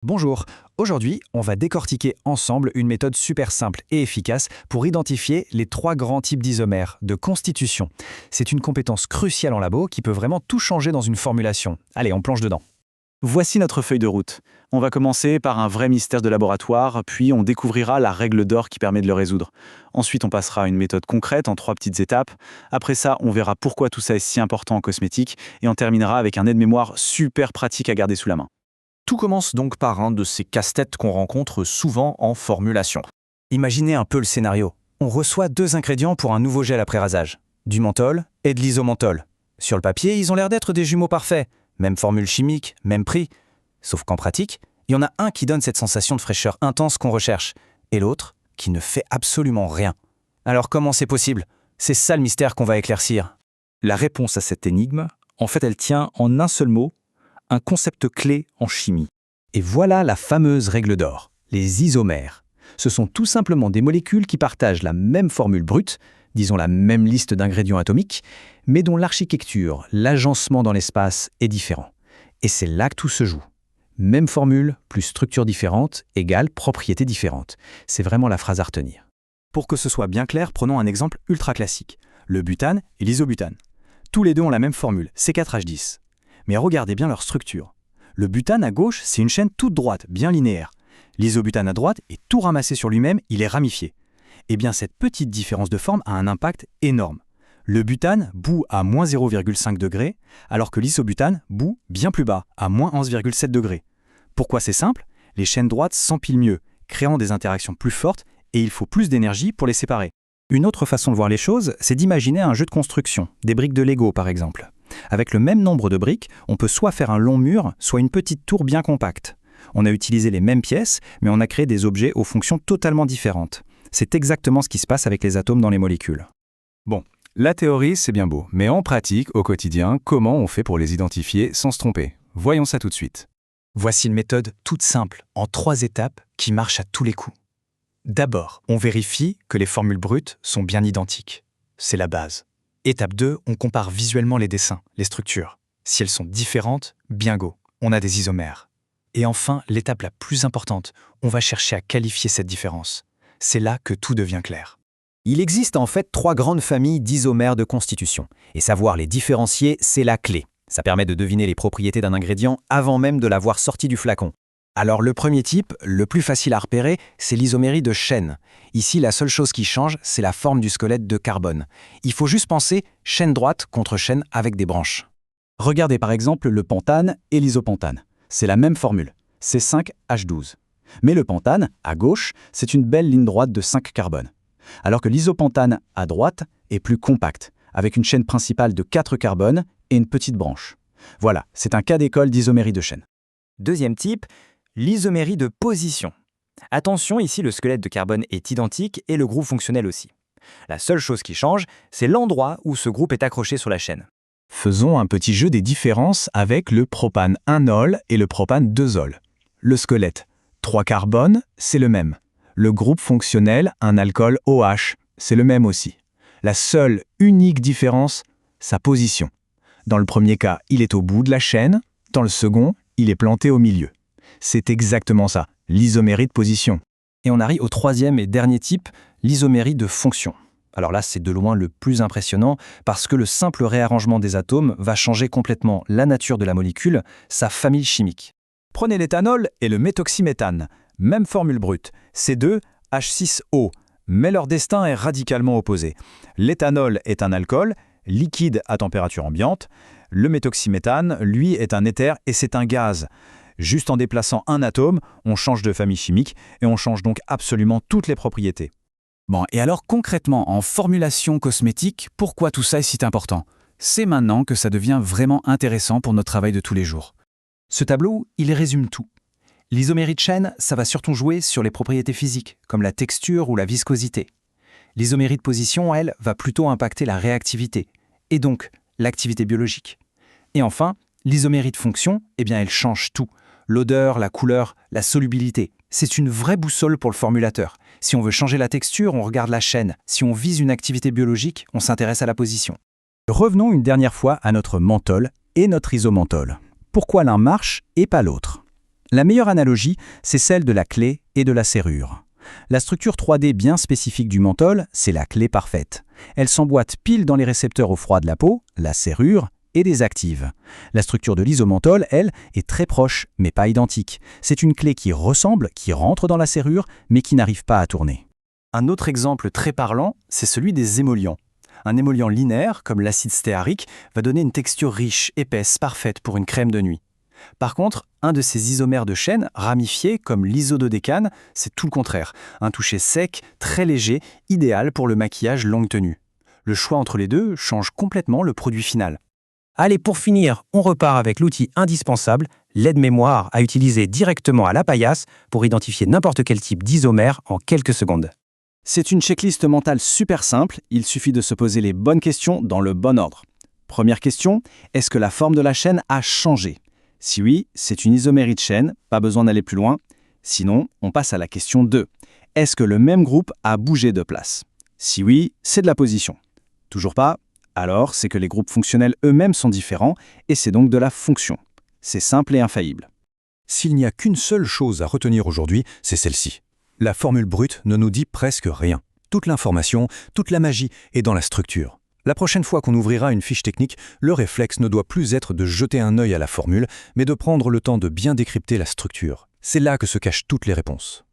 Bonjour, aujourd'hui on va décortiquer ensemble une méthode super simple et efficace pour identifier les trois grands types d'isomères de constitution. C'est une compétence cruciale en labo qui peut vraiment tout changer dans une formulation. Allez, on plonge dedans. Voici notre feuille de route. On va commencer par un vrai mystère de laboratoire, puis on découvrira la règle d'or qui permet de le résoudre. Ensuite, on passera à une méthode concrète en 3 petites étapes. Après ça, on verra pourquoi tout ça est si important en cosmétique, et on terminera avec un aide-mémoire super pratique à garder sous la main. Tout commence donc par un de ces casse-têtes qu'on rencontre souvent en formulation. Imaginez un peu le scénario. On reçoit 2 ingrédients pour un nouveau gel après rasage. Du menthol et de l'isomenthol. Sur le papier, ils ont l'air d'être des jumeaux parfaits. Même formule chimique, même prix. Sauf qu'en pratique, il y en a un qui donne cette sensation de fraîcheur intense qu'on recherche, et l'autre qui ne fait absolument rien. Alors comment c'est possible? C'est ça le mystère qu'on va éclaircir. La réponse à cette énigme, en fait, elle tient en un seul mot, un concept clé en chimie. Et voilà la fameuse règle d'or, les isomères. Ce sont tout simplement des molécules qui partagent la même formule brute, disons la même liste d'ingrédients atomiques, mais dont l'architecture, l'agencement dans l'espace est différent. Et c'est là que tout se joue. Même formule, plus structure différente, égale propriétés différentes. C'est vraiment la phrase à retenir. Pour que ce soit bien clair, prenons un exemple ultra classique. Le butane et l'isobutane. Tous les deux ont la même formule, C4H10. Mais regardez bien leur structure. Le butane à gauche, c'est une chaîne toute droite, bien linéaire. L'isobutane à droite est tout ramassé sur lui-même, il est ramifié. Eh bien, cette petite différence de forme a un impact énorme. Le butane bout à moins 0,5 degrés, alors que l'isobutane bout bien plus bas, à moins 11,7 degrés. Pourquoi c'est simple? Les chaînes droites s'empilent mieux, créant des interactions plus fortes, et il faut plus d'énergie pour les séparer. Une autre façon de voir les choses, c'est d'imaginer un jeu de construction, des briques de Lego par exemple. Avec le même nombre de briques, on peut soit faire un long mur, soit une petite tour bien compacte. On a utilisé les mêmes pièces, mais on a créé des objets aux fonctions totalement différentes. C'est exactement ce qui se passe avec les atomes dans les molécules. Bon, la théorie, c'est bien beau, mais en pratique, au quotidien, comment on fait pour les identifier sans se tromper? Voyons ça tout de suite. Voici une méthode toute simple, en 3 étapes, qui marche à tous les coups. D'abord, on vérifie que les formules brutes sont bien identiques. C'est la base. Étape 2, on compare visuellement les dessins, les structures. Si elles sont différentes, bingo, on a des isomères. Et enfin, l'étape la plus importante, on va chercher à qualifier cette différence. C'est là que tout devient clair. Il existe en fait 3 grandes familles d'isomères de constitution. Et savoir les différencier, c'est la clé. Ça permet de deviner les propriétés d'un ingrédient avant même de l'avoir sorti du flacon. Alors le premier type, le plus facile à repérer, c'est l'isomérie de chaîne. Ici, la seule chose qui change, c'est la forme du squelette de carbone. Il faut juste penser chaîne droite contre chaîne avec des branches. Regardez par exemple le pentane et l'isopentane. C'est la même formule, C5H12. Mais le pentane, à gauche, c'est une belle ligne droite de 5 carbones. Alors que l'isopentane, à droite, est plus compacte, avec une chaîne principale de 4 carbones et une petite branche. Voilà, c'est un cas d'école d'isomérie de chaîne. Deuxième type, l'isomérie de position. Attention, ici le squelette de carbone est identique et le groupe fonctionnel aussi. La seule chose qui change, c'est l'endroit où ce groupe est accroché sur la chaîne. Faisons un petit jeu des différences avec le propane 1-ol et le propane 2-ol. Le squelette, 3 carbones, c'est le même. Le groupe fonctionnel, un alcool OH, c'est le même aussi. La seule, unique différence, sa position. Dans le premier cas, il est au bout de la chaîne, dans le second, il est planté au milieu. C'est exactement ça, l'isomérie de position. Et on arrive au 3e et dernier type, l'isomérie de fonction. Alors là, c'est de loin le plus impressionnant parce que le simple réarrangement des atomes va changer complètement la nature de la molécule, sa famille chimique. Prenez l'éthanol et le méthoxyméthane. Même formule brute, C2H6O, mais leur destin est radicalement opposé. L'éthanol est un alcool, liquide à température ambiante. Le méthoxyméthane, lui, est un éther et c'est un gaz. Juste en déplaçant un atome, on change de famille chimique et on change donc absolument toutes les propriétés. Bon, et alors concrètement, en formulation cosmétique, pourquoi tout ça est si important? C'est maintenant que ça devient vraiment intéressant pour notre travail de tous les jours. Ce tableau, il résume tout. L'isomérie de chaîne, ça va surtout jouer sur les propriétés physiques, comme la texture ou la viscosité. L'isomérie de position, elle, va plutôt impacter la réactivité, et donc l'activité biologique. Et enfin, l'isomérie de fonction, eh bien, elle change tout. L'odeur, la couleur, la solubilité. C'est une vraie boussole pour le formulateur. Si on veut changer la texture, on regarde la chaîne. Si on vise une activité biologique, on s'intéresse à la position. Revenons une dernière fois à notre menthol et notre isomenthol. Pourquoi l'un marche et pas l'autre? La meilleure analogie, c'est celle de la clé et de la serrure. La structure 3D bien spécifique du menthol, c'est la clé parfaite. Elle s'emboîte pile dans les récepteurs au froid de la peau, la serrure, et désactive. La structure de l'isomenthol, elle, est très proche, mais pas identique. C'est une clé qui ressemble, qui rentre dans la serrure, mais qui n'arrive pas à tourner. Un autre exemple très parlant, c'est celui des émollients. Un émollient linéaire, comme l'acide stéarique, va donner une texture riche, épaisse, parfaite pour une crème de nuit. Par contre, un de ces isomères de chaîne, ramifiés, comme l'isododécane, c'est tout le contraire. Un toucher sec, très léger, idéal pour le maquillage longue tenue. Le choix entre les deux change complètement le produit final. Allez, pour finir, on repart avec l'outil indispensable, l'aide-mémoire à utiliser directement à la paillasse pour identifier n'importe quel type d'isomère en quelques secondes. C'est une checklist mentale super simple, il suffit de se poser les bonnes questions dans le bon ordre. Première question, est-ce que la forme de la chaîne a changé ? Si oui, c'est une isomérie de chaîne, pas besoin d'aller plus loin. Sinon, on passe à la question 2. Est-ce que le même groupe a bougé de place ? Si oui, c'est de la position. Toujours pas ? Alors, c'est que les groupes fonctionnels eux-mêmes sont différents, et c'est donc de la fonction. C'est simple et infaillible. S'il n'y a qu'une seule chose à retenir aujourd'hui, c'est celle-ci. La formule brute ne nous dit presque rien. Toute l'information, toute la magie est dans la structure. La prochaine fois qu'on ouvrira une fiche technique, le réflexe ne doit plus être de jeter un œil à la formule, mais de prendre le temps de bien décrypter la structure. C'est là que se cachent toutes les réponses.